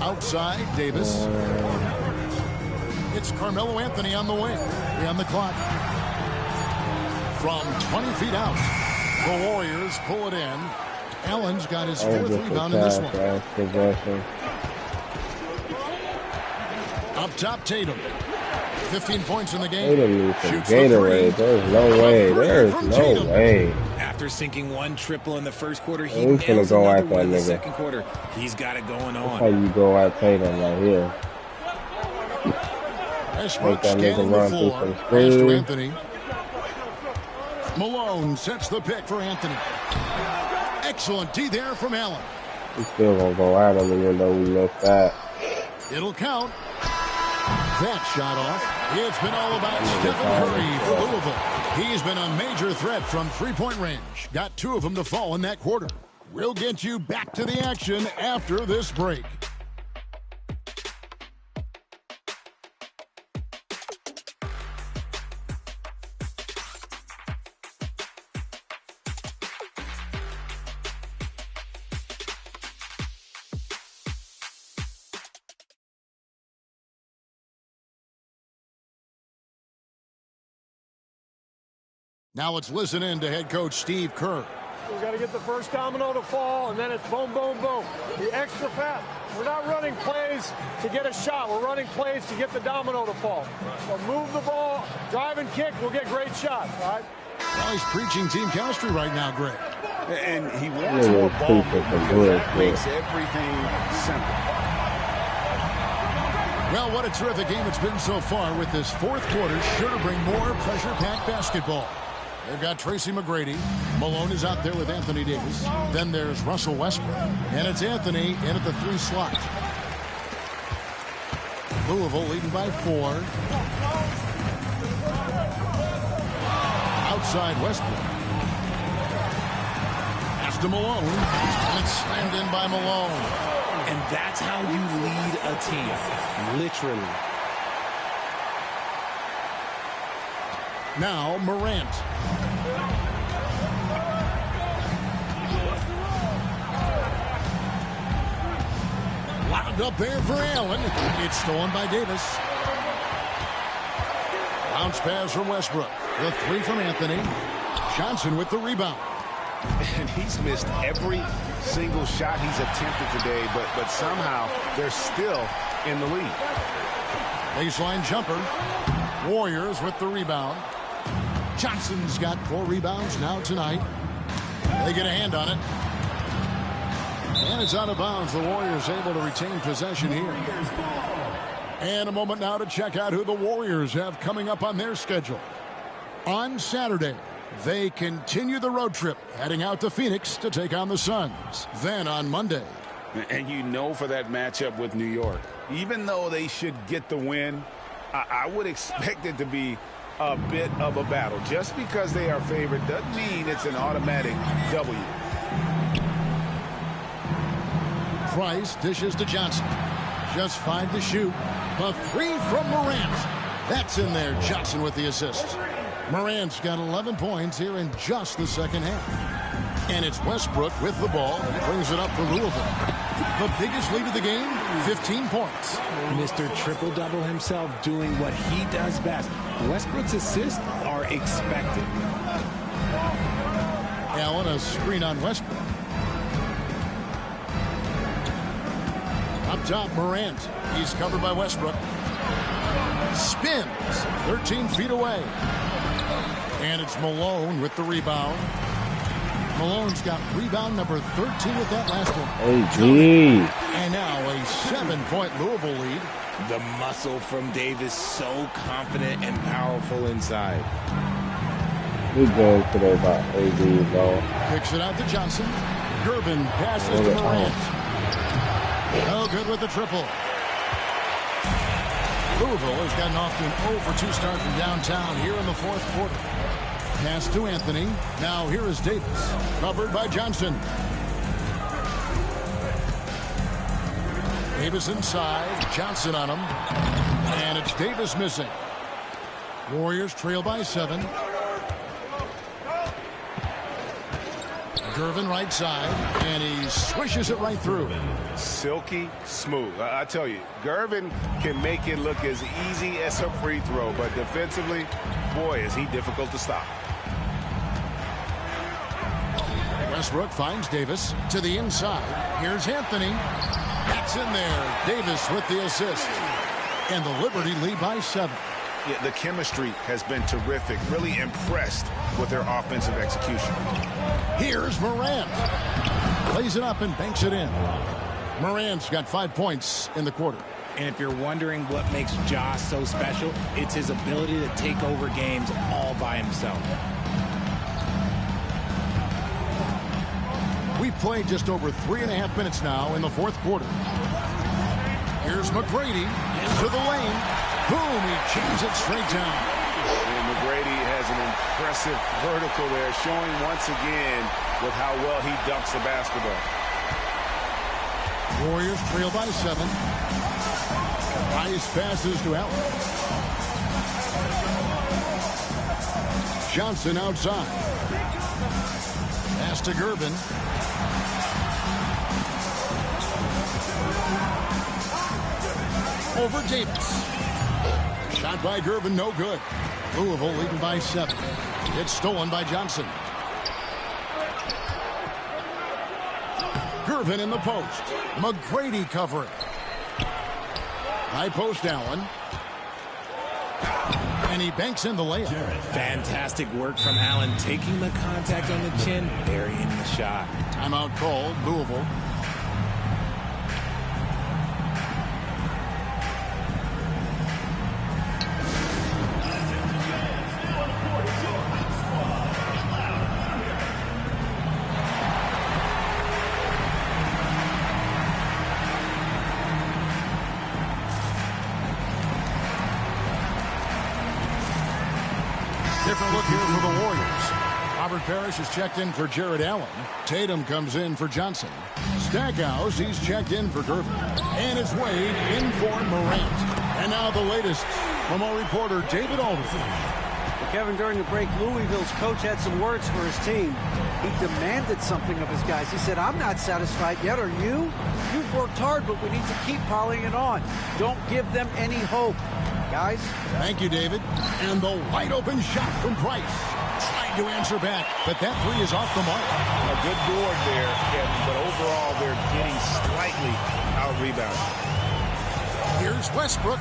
Outside Davis. It's Carmelo Anthony on the wing. 3 on the clock. From 20 feet out, the Warriors pull it in. Allen's got his 4th rebound in this one. Up top, Tatum. 15 points in the game. Tatum needs some Gatorade. There's no way. There's no way. After sinking 1 triple in the first quarter, he He's gonna nails go another at that one in the nigga. second quarter. He's got it going That's on. how you go at Tatum right here. Westbrook Make that nigga scanning the run through floor. some Pass to screens. Anthony. Malone sets the pick for Anthony. Excellent D there from Allen. He's still gonna go at him even though we missed that. It'll count. That shot off. It's been all about Stephen Curry for Louisville. He's been a major threat from 3-point range. Got 2 of them to fall in that quarter. We'll get you back to the action after this break. Now let's listen in to head coach Steve Kerr. We've got to get the first domino to fall, and then it's boom, boom, boom. The extra pass. We're not running plays to get a shot. We're running plays to get the domino to fall. So move the ball, drive and kick, we'll get great shots, all right? Well, he's preaching team chemistry right now, Greg. And he wants more ball. That makes everything simple. Well, what a terrific game it's been so far with this 4th quarter. Sure to bring more pressure-packed basketball. They've got Tracy McGrady. Malone is out there with Anthony Davis. Then there's Russell Westbrook. And it's Anthony in at the 3 slot. Louisville leading by 4. Outside Westbrook. Pass to Malone. And it's slammed in by Malone. And that's how you lead a team. Literally. Now Morant. Lobbed up there for Allen. It's stolen by Davis. Bounce pass from Westbrook. The 3 from Anthony. Johnson with the rebound. And he's missed every single shot he's attempted today, but somehow they're still in the lead. Baseline jumper. Warriors with the rebound. Johnson's got 4 rebounds now tonight. They get a hand on it. And it's out of bounds. The Warriors able to retain possession here. And a moment now to check out who the Warriors have coming up on their schedule. On Saturday, they continue the road trip, heading out to Phoenix to take on the Suns. Then on Monday, And you know for that matchup with New York, even though they should get the win, I would expect it to be a bit of a battle. Just because they are favored doesn't mean it's an automatic W. Price dishes to Johnson. Just 5 to shoot. The 3 from Morant. That's in there. Johnson with the assist. Morant's got 11 points here in just the second half. And it's Westbrook with the ball. He brings it up for Louisville. The biggest lead of the game, 15 points. Mr. Triple-Double himself doing what he does best. Westbrook's assists are expected. Allen, a screen on Westbrook. Up top, Morant. He's covered by Westbrook. Spins 13 feet away. And it's Malone with the rebound. Malone's got rebound number 13 with that last one. And now a 7-point Louisville lead. The muscle from Davis, so confident and powerful inside. Good game today by AD, bro. Kicks it out to Johnson. Gervin passes to Morant. No good with the triple. Louisville has gotten off to an 0-for-2 start from downtown here in the fourth quarter. Pass to Anthony. Now here is Davis. Covered by Johnson. Davis inside. Johnson on him. And it's Davis missing. Warriors trail by 7. Gervin right side. And he swishes it right through. Silky smooth. I tell you, Gervin can make it look as easy as a free throw, but defensively, boy, is he difficult to stop. Westbrook finds Davis to the inside. Here's Anthony. That's in there. Davis with the assist. And the Liberty lead by 7. Yeah, the chemistry has been terrific. Really impressed with their offensive execution. Here's Morant. Plays it up and banks it in. Morant's got 5 points in the quarter. And if you're wondering what makes Ja so special, it's his ability to take over games all by himself. We've played just over 3.5 minutes now in the fourth quarter. Here's McGrady into the lane. Boom, he jams it straight down. And McGrady has an impressive vertical there, showing once again with how well he dunks the basketball. Warriors trail by 7. Nice passes to Allen. Johnson outside. Pass to Gervin. Over Davis. Shot by Gervin, no good. Louisville leading by 7. It's stolen by Johnson. Gervin in the post. McGrady covering. High post Allen. And he banks in the layup. Fantastic work from Allen, taking the contact on the chin, burying the shot. Timeout called, Louisville. Different look here for the Warriors. Robert Parrish is checked in for Jared Allen. Tatum comes in for Johnson. Stackhouse, he's checked in for Gervin. And it's Wade in for Morant. And now the latest from our reporter, David Alderson. Well, Kevin, during the break, Louisville's coach had some words for his team. He demanded something of his guys. He said, I'm not satisfied yet, are you? You've worked hard, but we need to keep piling it on. Don't give them any hope. Guys. Thank you, David. And the wide open shot from Price. Trying to answer back, but that 3 is off the mark. A good board there, Kevin, but overall they're getting slightly out-rebounded. Here's Westbrook.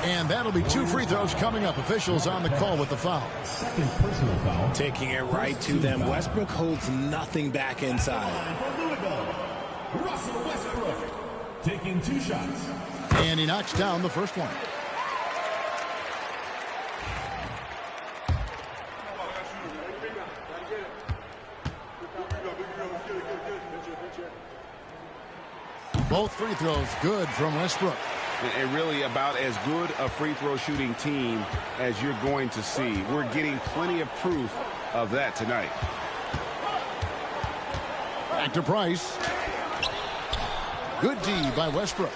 And that'll be 2 free throws coming up. Officials on the call with the foul. Second personal foul. Taking it right to them. Westbrook holds nothing back inside. Russell Westbrook taking 2 shots. And he knocks down the first one. Both free throws good from Westbrook. And really about as good a free throw shooting team as you're going to see. We're getting plenty of proof of that tonight. Back to Price. Good D by Westbrook.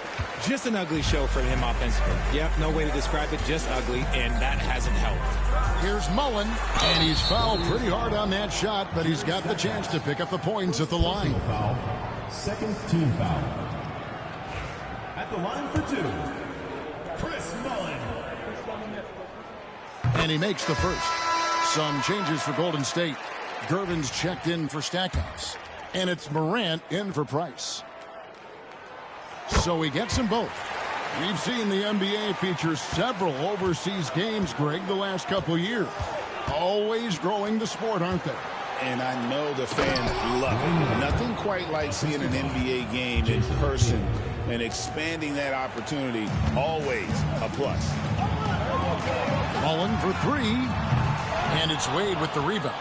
Just an ugly show for him offensively. Yep, no way to describe it, just ugly, and that hasn't helped. Here's Mullen, and he's fouled pretty hard on that shot, but he's got the chance to pick up the points at the line. Foul. Second team foul. At the line for 2, Chris Mullen. And he makes the first. Some changes for Golden State. Gervin's checked in for Stackhouse, and it's Morant in for Price. So he gets them both. We've seen the NBA feature several overseas games, Greg, the last couple years. Always growing the sport, aren't they? And I know the fans love it. Nothing quite like seeing an NBA game in person and expanding that opportunity. Always a plus. Mullen for 3. And it's Wade with the rebound.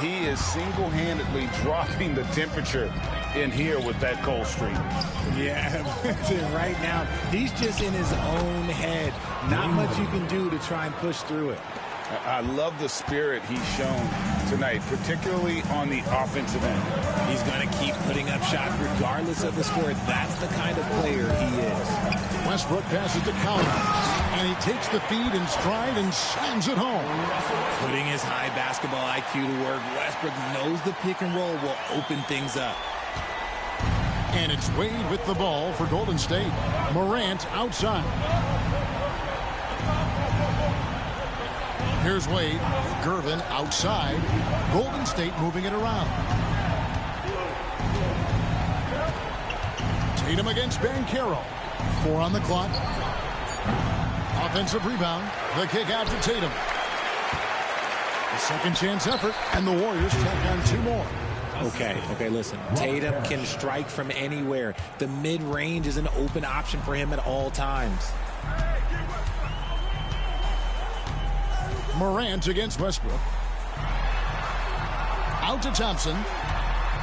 He is single-handedly dropping the temperature in here with that cold streak. Yeah, right now, he's just in his own head. Not much you can do to try and push through it. I love the spirit he's shown tonight, particularly on the offensive end. He's going to keep putting up shots regardless of the score. That's the kind of player he is. Westbrook passes to Collins, and he takes the feed in stride and slams it home. Putting his high basketball IQ to work, Westbrook knows the pick and roll will open things up. And it's Wade with the ball for Golden State. Morant outside. Here's Wade. Gervin outside. Golden State moving it around. Tatum against Banchero. 4 on the clock. Offensive rebound. The kick out to Tatum. A second chance effort, and the Warriors tack on 2 more. Okay, listen. Tatum can strike from anywhere. The mid-range is an open option for him at all times. Morant against Westbrook. Out to Thompson.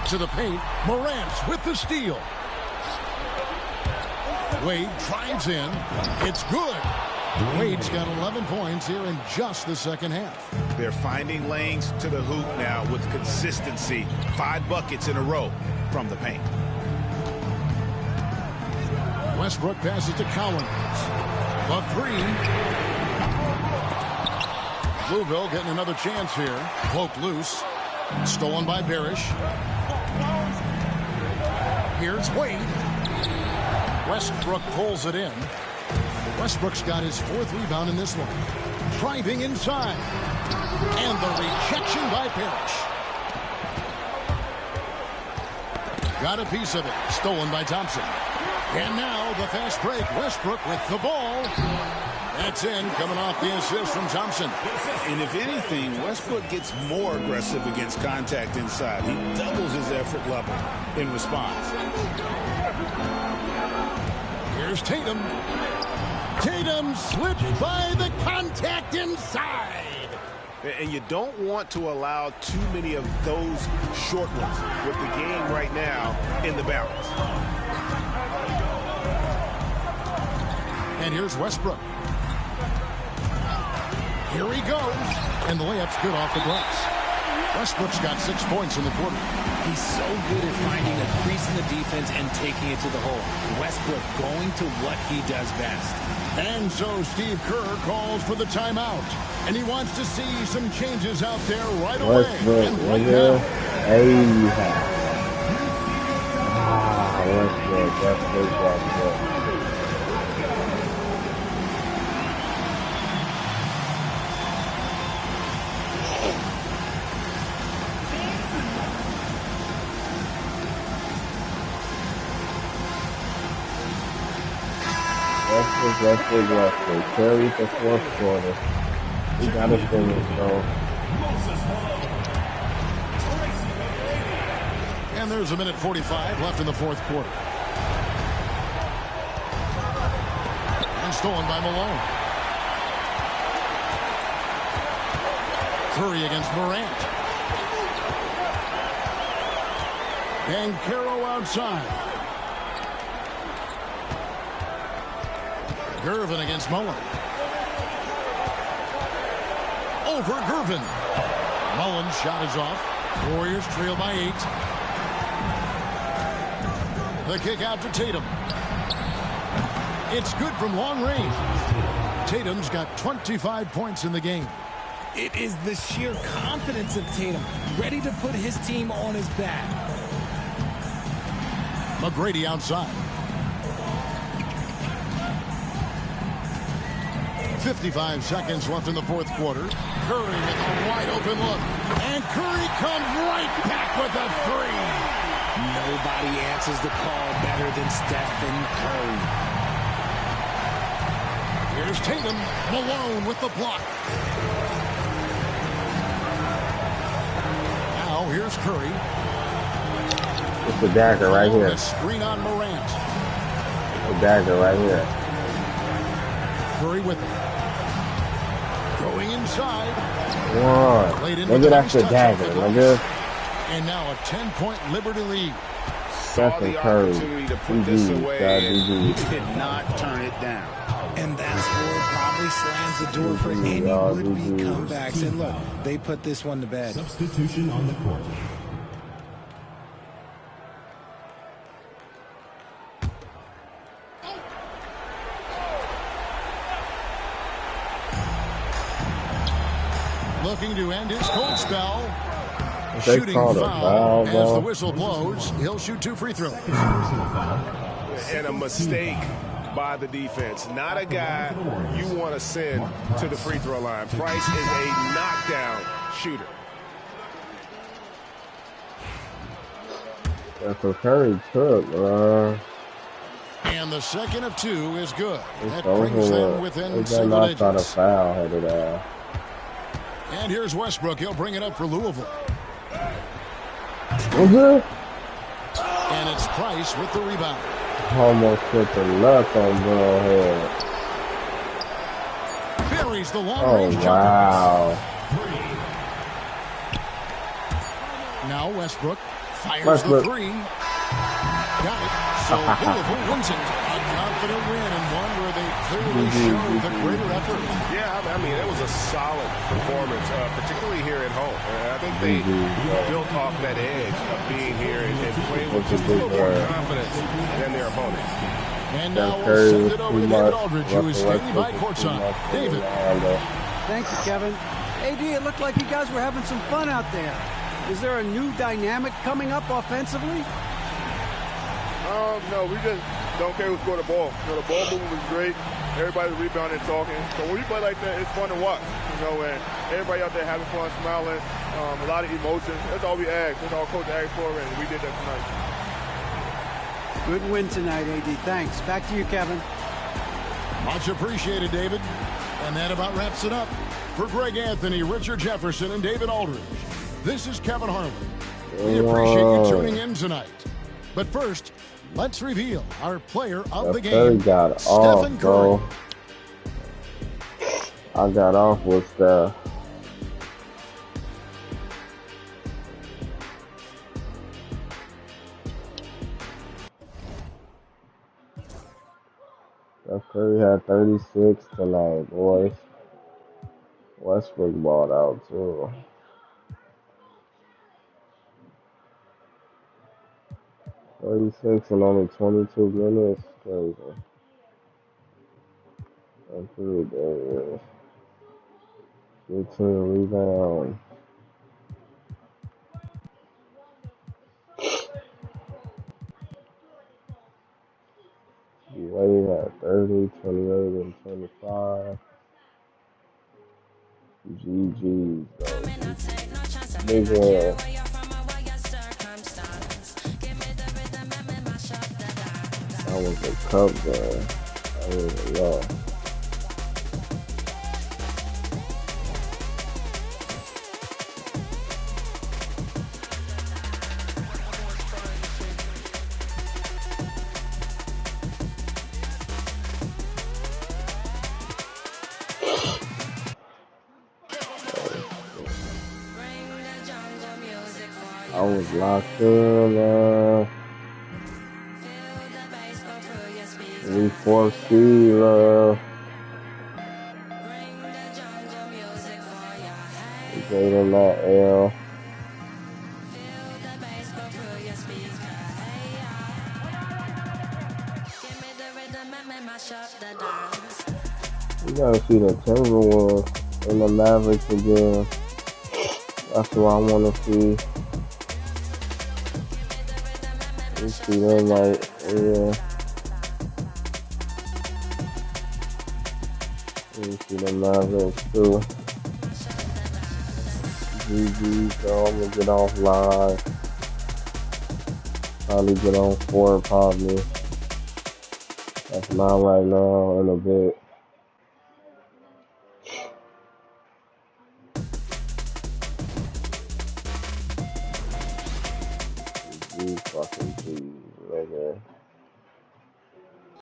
To the paint. Morant with the steal. Wade drives in. It's good. Wade's got 11 points here in just the second half. They're finding lanes to the hoop now with consistency. 5 buckets in a row from the paint. Westbrook passes to Collins. The 3. Louisville getting another chance here. Cloak loose. Stolen by Barish. Here's Wade. Westbrook pulls it in. Westbrook's got his 4th rebound in this one. Driving inside. And the rejection by Parrish. Got a piece of it. Stolen by Thompson. And now the fast break. Westbrook with the ball. That's in, coming off the assist from Thompson. And if anything, Westbrook gets more aggressive against contact inside. He doubles his effort level in response. Here's Tatum. Tatum slips by the contact inside. And you don't want to allow too many of those short ones with the game right now in the balance. And here's Westbrook. Here he goes. And the layup's good off the glass. Westbrook's got 6 points in the quarter. He's so good at finding a crease in the defense and taking it to the hole. Westbrook going to what he does best. And so Steve Kerr calls for the timeout. And he wants to see some changes out there right away. Westbrook, nigga. Hey. Westbrook. Westbrook. Carry the 4th quarter. We got to finish, though. And there's a minute 45 left in the 4th quarter. And stolen by Malone. Curry against Morant. Banchero outside. Gervin against Mullen. Over Gervin. Mullen's shot is off. Warriors trail by 8. The kick out to Tatum. It's good from long range. Tatum's got 25 points in the game. It is the sheer confidence of Tatum, ready to put his team on his back. McGrady outside. 55 seconds left in the fourth quarter. Curry with a wide open look. And Curry comes right back with a 3. Nobody answers the call better than Stephen Curry. Here's Tatum. Malone with the block. Now here's Curry. It's the dagger right here. The screen on Morant. The dagger right here. Curry with it. Going inside. One. Look at that, the dagger. Look at. And now a 10-point Liberty lead. Saw the opportunity to put this away and did not turn it down. And that score probably slams the door for any would-be comebacks. And look, they put this one to bed. Substitution on the court. Looking to end his cold spell. They Shooting foul as the whistle blows. He'll shoot 2 free throws. And a mistake by the defense. Not a guy you want to send to the free throw line. Price is a knockdown shooter. That's what Curry took, And the second of 2 is good. That over brings them within single digits. Not a foul headed out. And here's Westbrook. He'll bring it up for Louisville. And it's Price with the rebound. Almost put the luck on Bro head. Buries the long-range jumper. Wow. Now Westbrook fires the 3. Got it. So Louisville wins it. A confident win and one where they clearly showed the greater effort. Yeah, I mean, it was a solid performance, particularly here at home. I think they built off that edge of being here and playing with just a little more confidence than their opponents. And now we'll send it over to David Aldridge, who is standing by courtside. David. Thank you, Kevin. AD, it looked like you guys were having some fun out there. Is there a new dynamic coming up offensively? No, we just don't care who scored the ball. You know, the ball movement was great. Everybody's rebounding and talking. So when you play like that, it's fun to watch. You know, and everybody out there having fun, smiling, a lot of emotions. That's all we asked. That's all Coach asked for, and we did that tonight. Good win tonight, AD. Thanks. Back to you, Kevin. Much appreciated, David. And that about wraps it up. For Greg Anthony, Richard Jefferson, and David Aldridge, this is Kevin Harlan. We appreciate you tuning in tonight. But first, let's reveal our player of the game, Stephen Curry. I got off with Steph. Steph Curry had 36 tonight, boys. Westbrook balled out too. $36 in only 22 minutes. Crazy. That's pretty dangerous. 15 rebounds. Wade at 30, 28, and 25. GG's, though. Big win. That was a cup game. I don't even know. I was locked in, We 4th seed, we gave them that L. You gotta see the Timberwolves and the Mavericks again. That's what I want to see. You see them like, yeah. You see the Mavericks too. GG, so I'm gonna get offline. Probably get on 4 probably. That's not right now in a bit. GG, fucking G, nigga.